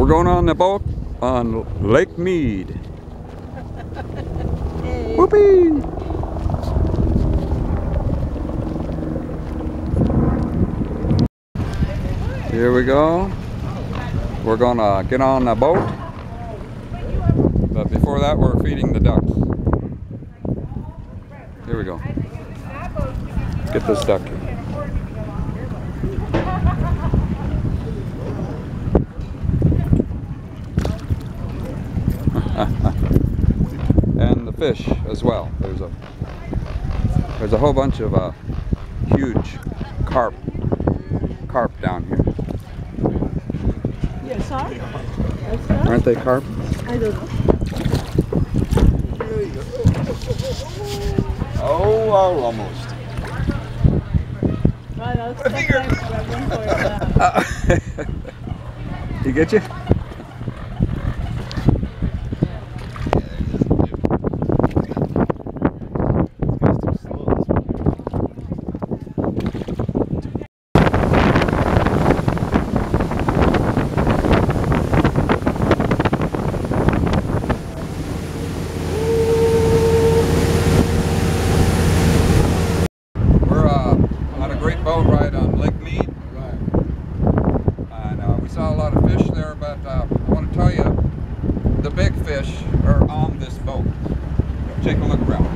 We're going on the boat on Lake Mead. Hey. Whoopee! Here we go. We're gonna get on the boat. But before that, we're feeding the ducks. Here we go. Get this duck. And the fish as well. There's a whole bunch of huge carp down here. Yes, sir. Aren't they carp? I don't know. Oh, almost. I figured. He get you? Boat ride on Lake Mead. Right. And we saw a lot of fish there, but I want to tell you, the big fish are on this boat. Take a look around.